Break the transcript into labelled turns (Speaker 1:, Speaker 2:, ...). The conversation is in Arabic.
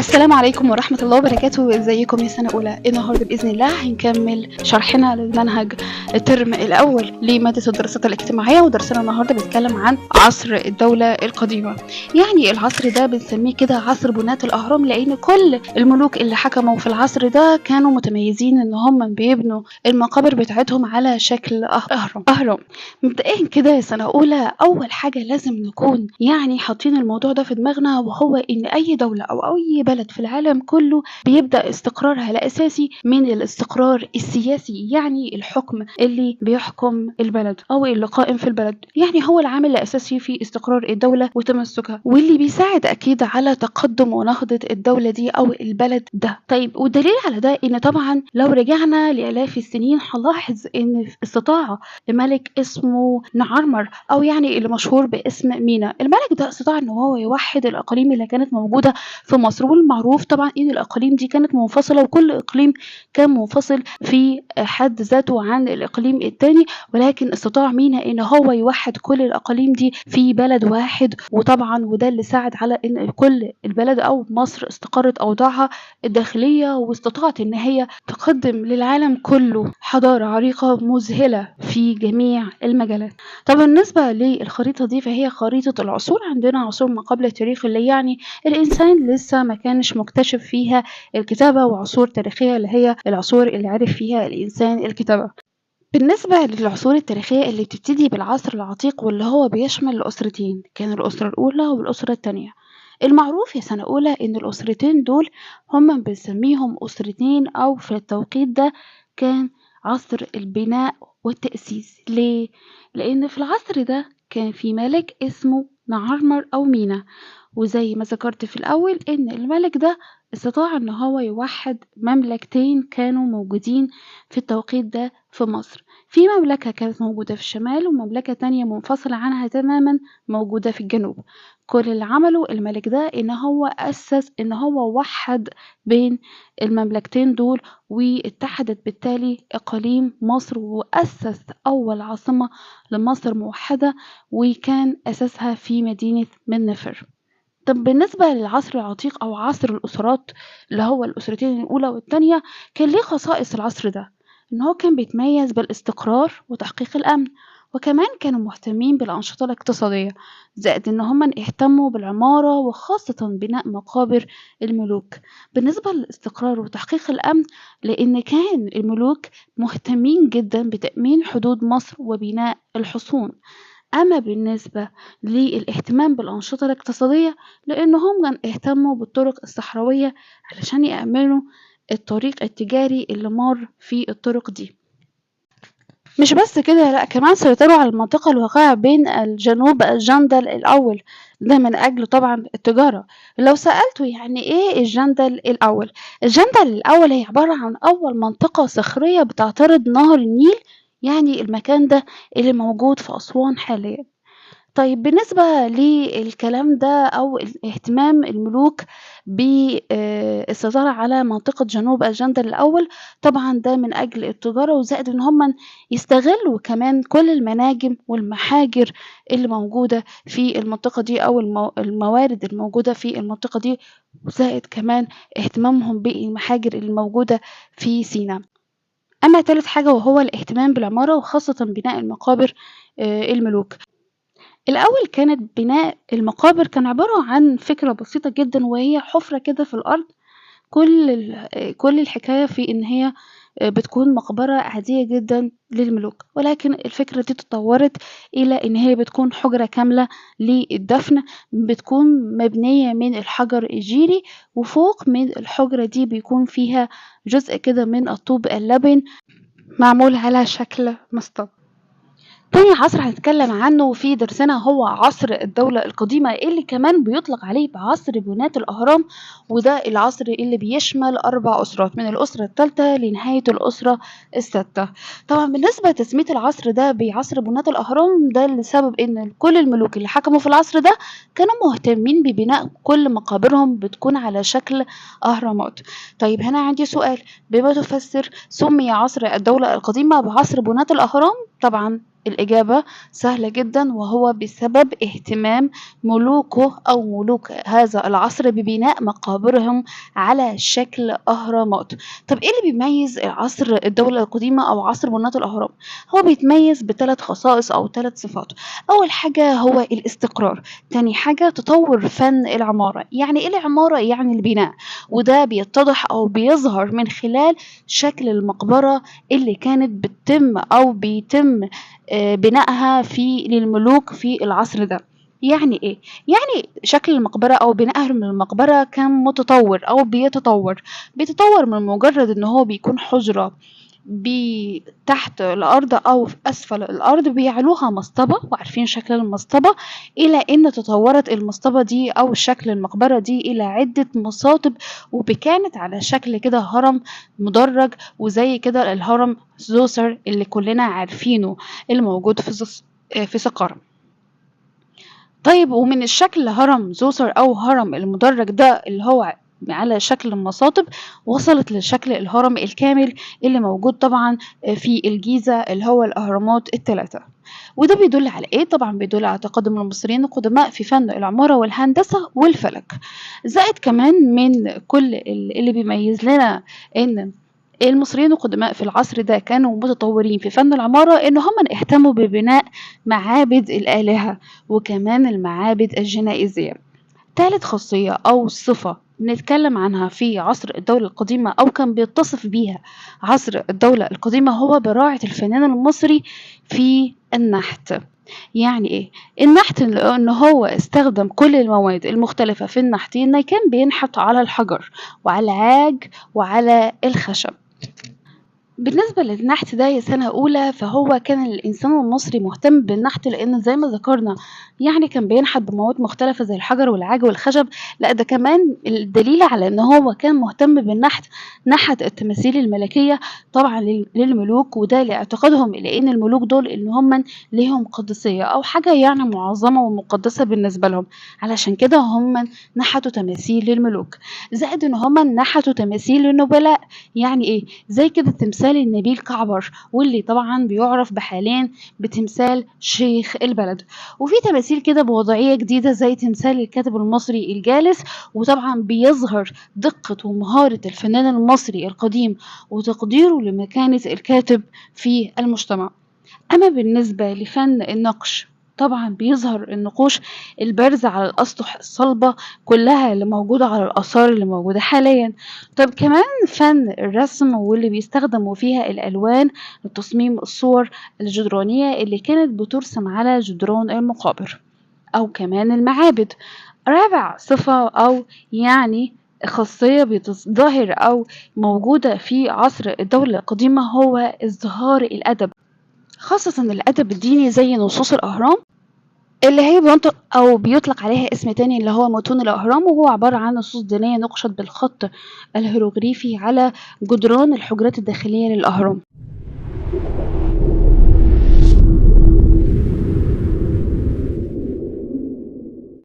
Speaker 1: السلام عليكم ورحمة الله وبركاته. ازيكم يا سنة أولى؟ النهاردة بإذن الله هنكمل شرحنا للمنهج الترم الأول لمادة الدراسات الاجتماعية، ودرسنا النهاردة بيتكلم عن عصر الدولة القديمة. يعني العصر ده بنسميه كده عصر بناة الأهرام، لأن كل الملوك اللي حكموا في العصر ده كانوا متميزين إن هم بيبنوا المقابر بتاعتهم على شكل أهرام. مبدئيا كده يا سنة أولى، أول حاجة لازم نكون يعني حاطين الموضوع ده في دماغنا، وهو إن أي دولة أو أي بلد في العالم كله بيبدأ استقرارها الأساسي من الاستقرار السياسي، يعني الحكم اللي بيحكم البلد أو اللي قائم في البلد، يعني هو العامل الأساسي في استقرار الدولة وتمسكها، واللي بيساعد أكيد على تقدم ونهضة الدولة دي أو البلد ده. طيب، والدليل على ده إن طبعا لو رجعنا لآلاف السنين هنلاحظ إن استطاع ملك اسمه نعرمر، أو يعني اللي مشهور باسم مينا. الملك ده استطاع إن هو يوحد الأقاليم اللي كانت موجودة في مصر، والمعروف طبعا إن الأقاليم دي كانت منفصلة، وكل إقليم كان منفصل في حد ذاته عن الإقليم التاني، ولكن استطاع مينا إن هو يوحد كل الأقاليم دي في بلد واحد. وطبعا وده اللي ساعد على إن كل البلد أو مصر استقرت أوضاعها الداخلية، واستطاعت إن هي تقدم للعالم كله حضارة عريقة مذهلة في جميع المجالات. طب بالنسبة للخريطة دي فهي خريطة العصور. عندنا عصور ما قبل التاريخ اللي يعني الإنسان لسه ما كانش مكتشف فيها الكتابة، وعصور تاريخية اللي هي العصور اللي عرف فيها الإنسان الكتابة. بالنسبة للعصور التاريخية اللي بتبتدي بالعصر العتيق، واللي هو بيشمل الأسرتين، كان الأسرة الأولى والأسرة التانية. المعروف يا سنة أولى إن الأسرتين دول هم بنسميهم أسرتين، أو في التوقيت ده كان عصر البناء والتأسيس. ليه؟ لأن في العصر ده كان في ملك اسمه نعرمر أو مينا، وزي ما ذكرت في الأول إن الملك ده استطاع إن هو يوحد مملكتين كانوا موجودين في التوقيت ده في مصر. في مملكة كانت موجودة في الشمال، ومملكة تانية منفصلة عنها تماما موجودة في الجنوب. كل اللي عمله الملك ده إن هو أسس إن هو وحد بين المملكتين دول، واتحدت بالتالي إقاليم مصر، وأسس أول عاصمة لمصر موحدة، وكان أساسها في مدينة منفر. طب بالنسبة للعصر العتيق أو عصر الأسرات، اللي هو الأسرتين الأولى والتانية، كان ليه خصائص العصر ده، إن هو كان بيتميز بالاستقرار وتحقيق الأمن، وكمان كانوا مهتمين بالأنشطة الاقتصادية، زائد إن هم اهتموا بالعمارة وخاصة بناء مقابر الملوك. بالنسبة للاستقرار وتحقيق الأمن، لأن كان الملوك مهتمين جدا بتأمين حدود مصر وبناء الحصون. أما بالنسبة للاهتمام بالأنشطة الاقتصادية، لأنهم كانوا اهتموا بالطرق الصحراوية علشان يأمنوا الطريق التجاري اللي مر في الطرق دي. مش بس كده، لأ، كمان سيطروا على المنطقة الواقعة بين الجنوب الجندل الأول، ده من أجل طبعا التجارة. لو سألته يعني إيه الجندل الأول؟ الجندل الأول هي عبارة عن أول منطقة صخرية بتعترض نهر النيل، يعني المكان ده اللي موجود في أسوان حاليا. طيب بالنسبة للكلام ده أو اهتمام الملوك بالسيطرة على منطقة جنوب الجندل الأول، طبعا ده من أجل التجارة، وزائد إن هم يستغلوا كمان كل المناجم والمحاجر اللي موجودة في المنطقة دي، أو الموارد الموجودة في المنطقة دي، وزائد كمان اهتمامهم بالمحاجر اللي موجودة في سيناء. أما ثالث حاجة وهو الاهتمام بالعمارة، وخاصة بناء المقابر الملوك. الأول كانت بناء المقابر كان عبارة عن فكرة بسيطة جدا، وهي حفرة كده في الأرض. كل الحكاية في إن هي بتكون مقبرة عادية جدا للملوك، ولكن الفكرة دي تطورت إلى إن هي بتكون حجرة كاملة للدفن، بتكون مبنية من الحجر الجيري، وفوق من الحجرة دي بيكون فيها جزء كده من الطوب اللبن معمول على شكل مسطرة. تاني عصر هنتكلم عنه في درسنا هو عصر الدولة القديمة، اللي كمان بيطلق عليه بعصر بناة الأهرام، وده العصر اللي بيشمل 4 أسرات، من الأسرة الثالثة لنهاية الأسرة السادسة. طبعا بالنسبة لتسمية العصر ده بعصر بناة الأهرام، ده لسبب إن كل الملوك اللي حكموا في العصر ده كانوا مهتمين ببناء كل مقابرهم بتكون على شكل أهرامات. طيب هنا عندي سؤال، بما تفسر سمي عصر الدولة القديمة بعصر بناة الأهرام؟ طبعا الإجابة سهلة جدا، وهو بسبب اهتمام ملوكه أو ملوك هذا العصر ببناء مقابرهم على شكل أهرامات. طب إيه اللي بيميز العصر الدولة القديمة أو عصر بناة الأهرام؟ هو بيتميز بثلاث خصائص أو ثلاث صفات. أول حاجة هو الاستقرار، تاني حاجة تطور فن العمارة. يعني إيه العمارة؟ يعني البناء، وده بيتضح أو بيظهر من خلال شكل المقبرة اللي كانت بتتم أو بيتم بنائها للملوك في العصر ده. يعني ايه؟ يعني شكل المقبرة او بنائهم للمقبرة كان متطور او بيتطور من مجرد ان هو بيكون حجرة تحت الأرض أو في أسفل الأرض بيعلوها مصطبة، وعارفين شكل المصطبة، إلى أن تطورت المصطبة دي أو شكل المقبرة دي إلى عدة مصاطب، وكانت على شكل كده هرم مدرج، وزي كده الهرم زوسر اللي كلنا عارفينه اللي موجود في سقارة. طيب، ومن الشكل هرم زوسر أو هرم المدرج ده اللي هو على شكل المصاطب، وصلت لشكل الهرم الكامل اللي موجود طبعا في الجيزة اللي هو الأهرامات الثلاثة. وده بيدل على إيه؟ طبعا بيدل على تقدم المصريين القدماء في فن العمارة والهندسة والفلك. زائد كمان من كل اللي بيميز لنا إن المصريين القدماء في العصر ده كانوا متطورين في فن العمارة، إن هم اهتموا ببناء معابد الآلهة وكمان المعابد الجنائزية. ثالث خاصية أو صفة نتكلم عنها في عصر الدولة القديمة أو كان بيتصف بيها عصر الدولة القديمة هو براعة الفنان المصري في النحت. يعني إيه؟ النحت إن هو استخدم كل المواد المختلفة في النحت، إنه كان بينحت على الحجر وعلى العاج وعلى الخشب. بالنسبة للنحت ده يا سنة أولى، فهو كان الإنسان المصري مهتم بالنحت، لأن زي ما ذكرنا يعني كان بينحت بمواد مختلفة زي الحجر والعاج والخشب. لا، ده كمان الدليل على إن هو كان مهتم بالنحت، نحت التماثيل الملكية طبعا للملوك، وده لاعتقادهم إلى إن الملوك دول إن هم ليهم قدسية أو حاجة يعني معظمة ومقدسة بالنسبة لهم، علشان كده هم نحتوا تماثيل للملوك. زائد إن هم نحتوا تماثيل للنبلاء. يعني إيه؟ زي كده تمثال النبيل كعبر، واللي طبعا بيعرف بحاليا بتمثال شيخ البلد. وفي تماثيل كده بوضعية جديدة زي تمثال الكاتب المصري الجالس، وطبعا بيظهر دقة ومهارة الفنان المصري القديم وتقديره لمكانة الكاتب في المجتمع. أما بالنسبة لفن النقش، طبعا بيظهر النقوش البارزة على الأسطح الصلبة كلها اللي موجودة على الآثار اللي موجودة حاليا. طب كمان فن الرسم، واللي بيستخدموا فيها الألوان لتصميم الصور الجدرانية اللي كانت بترسم على جدران المقابر أو كمان المعابد. رابع صفة أو يعني خاصية بتظهر أو موجودة في عصر الدولة القديمة هو ازدهار الأدب، خاصة الأدب الديني زي نصوص الأهرام اللي هي بينطق أو بيطلق عليها اسم تاني اللي هو متون الأهرام، وهو عبارة عن نصوص دينية نقشت بالخط الهيروغليفي على جدران الحجرات الداخلية للأهرام.